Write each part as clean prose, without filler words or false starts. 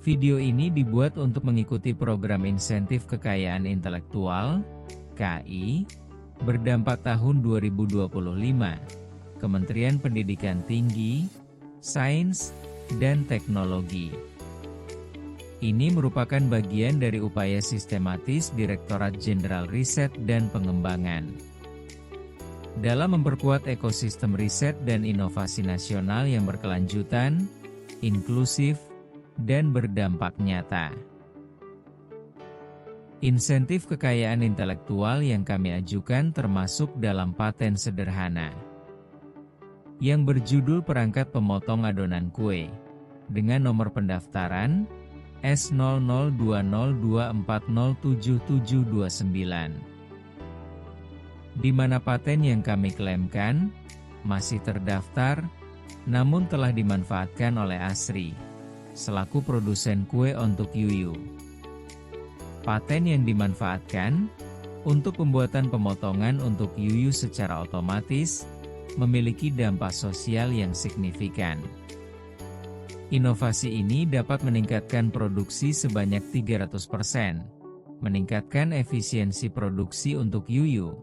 Video ini dibuat untuk mengikuti program insentif kekayaan intelektual (KI) berdampak tahun 2025, Kementerian Pendidikan Tinggi, Sains, dan Teknologi. Ini merupakan bagian dari upaya sistematis Direktorat Jenderal Riset dan Pengembangan dalam memperkuat ekosistem riset dan inovasi nasional yang berkelanjutan, inklusif, dan berdampak nyata. Insentif kekayaan intelektual yang kami ajukan termasuk dalam paten sederhana yang berjudul perangkat pemotong adonan kue dengan nomor pendaftaran S002024077729, di mana paten yang kami klaimkan masih terdaftar namun telah dimanfaatkan oleh Asri selaku produsen kue untuk Yuyu. Paten yang dimanfaatkan untuk pembuatan pemotongan untuk Yuyu secara otomatis memiliki dampak sosial yang signifikan. Inovasi ini dapat meningkatkan produksi sebanyak 300%, meningkatkan efisiensi produksi untuk Yuyu,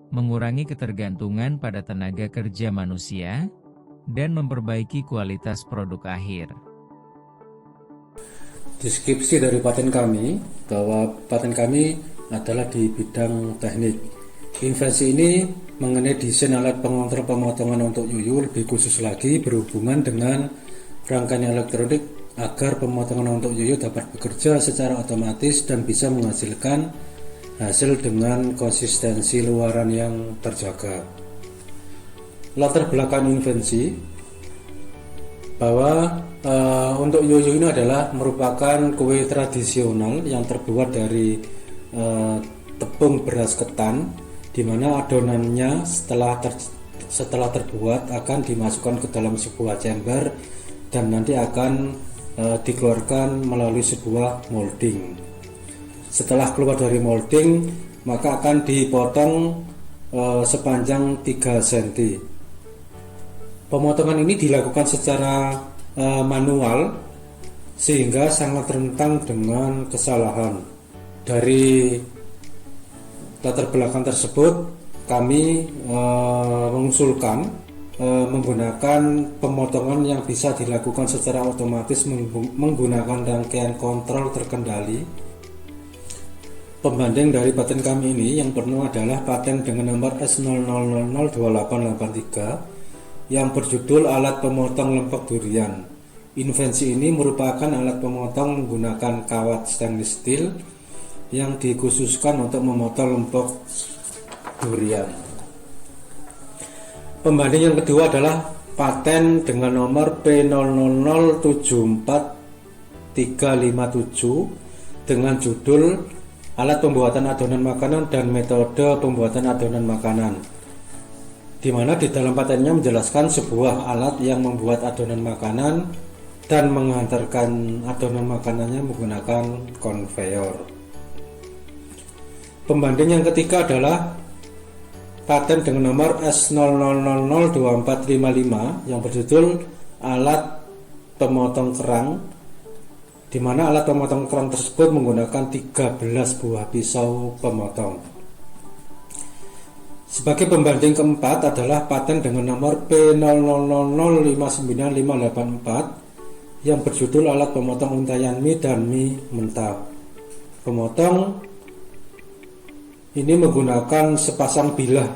mengurangi ketergantungan pada tenaga kerja manusia, dan memperbaiki kualitas produk akhir. Deskripsi dari paten kami, bahwa paten kami adalah di bidang teknik. Invensi ini mengenai desain alat pengontrol pemotongan untuk Yuyu, lebih khusus lagi berhubungan dengan rangkaian elektronik agar pemotongan untuk Yuyu dapat bekerja secara otomatis dan bisa menghasilkan hasil dengan konsistensi luaran yang terjaga. Latar belakang invensi bahwa untuk Yuyu ini adalah merupakan kue tradisional yang terbuat dari tepung beras ketan, di mana adonannya setelah terbuat akan dimasukkan ke dalam sebuah chamber dan nanti akan dikeluarkan melalui sebuah molding. Setelah keluar dari molding, maka akan dipotong sepanjang 3 cm. Pemotongan ini dilakukan secara manual sehingga sangat rentan dengan kesalahan. Dari latar belakang tersebut, kami mengusulkan menggunakan pemotongan yang bisa dilakukan secara otomatis menggunakan rangkaian kontrol terkendali. Pembanding dari paten kami ini yang penuh adalah paten dengan nomor S00002883 yang berjudul alat pemotong lempok durian. Invensi ini merupakan alat pemotong menggunakan kawat stainless steel yang dikhususkan untuk memotong lempok durian. Pembanding yang kedua adalah paten dengan nomor P0074357 dengan judul alat pembuatan adonan makanan dan metode pembuatan adonan makanan, di mana di dalam patennya menjelaskan sebuah alat yang membuat adonan makanan dan menghantarkan adonan makanannya menggunakan konveyor. Pembanding yang ketiga adalah paten dengan nomor S00002455 yang berjudul alat pemotong kerang, di mana alat pemotong kerang tersebut menggunakan 13 buah pisau pemotong. Sebagai pembanding keempat adalah paten dengan nomor P000059584 yang berjudul alat pemotong untayan mie dan mie mentah. Pemotong ini menggunakan sepasang bilah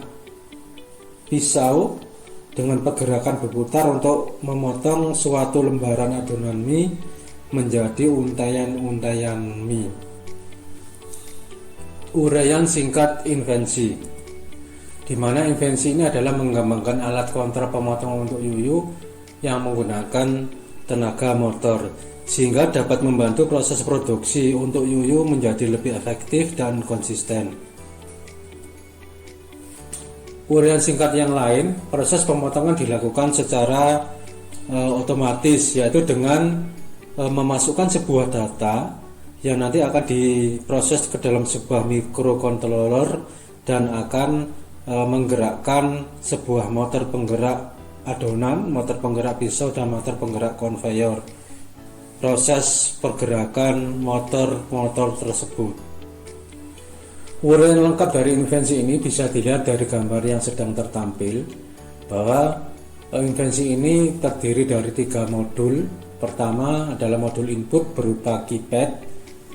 pisau dengan pergerakan berputar untuk memotong suatu lembaran adonan mie menjadi untayan-untayan mie. Uraian singkat invensi, di mana invensi ini adalah mengembangkan alat kontrol pemotong untuk Yuyu yang menggunakan tenaga motor, sehingga dapat membantu proses produksi untuk Yuyu menjadi lebih efektif dan konsisten. Uraian singkat yang lain, proses pemotongan dilakukan secara otomatis, yaitu dengan memasukkan sebuah data yang nanti akan diproses ke dalam sebuah microcontroller dan akan menggerakkan sebuah motor penggerak adonan, motor penggerak pisau, dan motor penggerak konveyor. proses pergerakan motor tersebut. Uraian lengkap dari invensi ini bisa dilihat dari gambar yang sedang tertampil, bahwa invensi ini terdiri dari 3 modul. Pertama adalah modul input berupa keypad,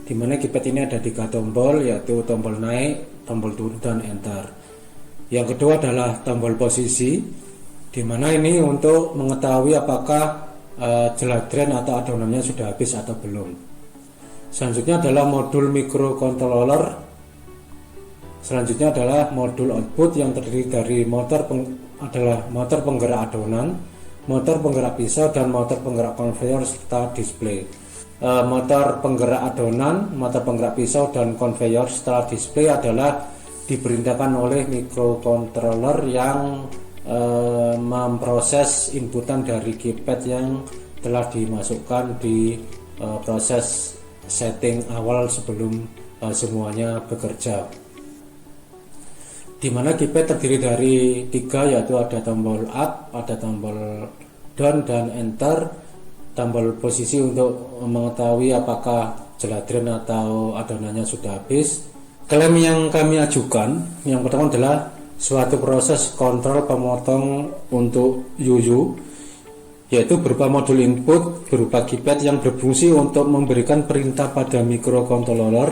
di mana keypad ini ada 3 tombol, yaitu tombol naik, tombol turun, dan enter. Yang kedua adalah tombol posisi, di mana ini untuk mengetahui apakah jeladren atau adonannya sudah habis atau belum. Selanjutnya adalah modul microcontroller. Selanjutnya adalah modul output yang terdiri dari motor penggerak adonan, motor penggerak pisau, dan motor penggerak konveyor serta display. Motor penggerak adonan, motor penggerak pisau, dan konveyor serta display adalah diperintahkan oleh microcontroller yang memproses inputan dari keypad yang telah dimasukkan di proses setting awal sebelum semuanya bekerja, di mana keypad terdiri dari 3, yaitu ada tombol up, ada tombol down, dan enter. Tombol posisi untuk mengetahui apakah jeladren atau adonannya sudah habis. Klaim yang kami ajukan yang pertama adalah suatu proses kontrol pemotong untuk YuYu, yaitu berupa modul input berupa keypad yang berfungsi untuk memberikan perintah pada microcontroller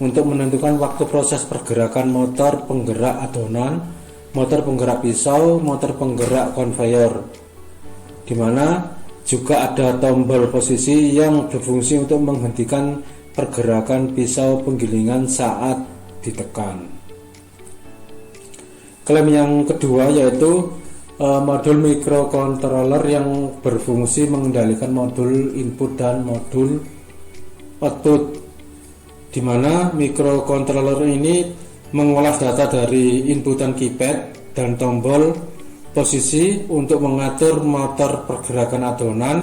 untuk menentukan waktu proses pergerakan motor penggerak adonan, motor penggerak pisau, motor penggerak konveyor, di mana juga ada tombol posisi yang berfungsi untuk menghentikan pergerakan pisau penggilingan saat ditekan. Klaim yang kedua yaitu modul microcontroller yang berfungsi mengendalikan modul input dan modul output, di mana microcontroller ini mengolah data dari inputan keypad dan tombol posisi untuk mengatur motor pergerakan adonan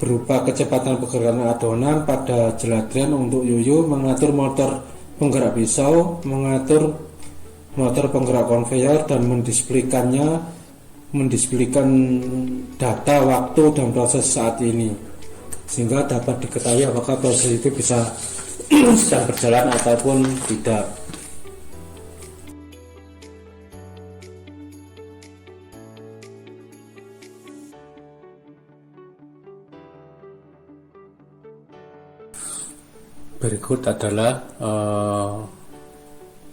berupa kecepatan pergerakan adonan pada jeladren untuk YuYu, mengatur motor penggerak pisau, mengatur motor penggerak konveyor, dan mendisplaykan data waktu dan proses saat ini, sehingga dapat diketahui apakah proses itu bisa sedang berjalan ataupun tidak. Berikut adalah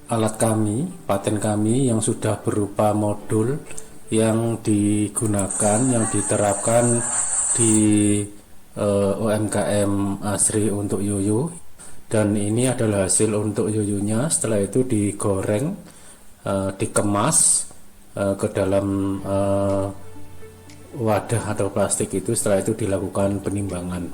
alat kami, paten kami yang sudah berupa modul yang digunakan, yang diterapkan di UMKM ASRI untuk YuYu. Dan ini adalah hasil untuk YuYunya. Setelah itu digoreng, dikemas ke dalam wadah atau plastik itu. Setelah itu dilakukan penimbangan.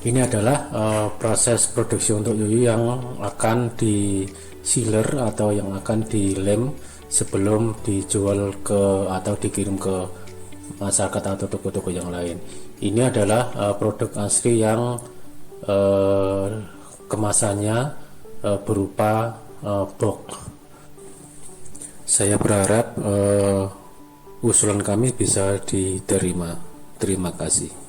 Ini adalah proses produksi untuk YuYu yang akan di sealer atau yang akan dilem sebelum dijual ke atau dikirim ke masyarakat atau toko-toko yang lain. Ini adalah produk asli yang kemasannya berupa box. Saya berharap usulan kami bisa diterima. Terima kasih.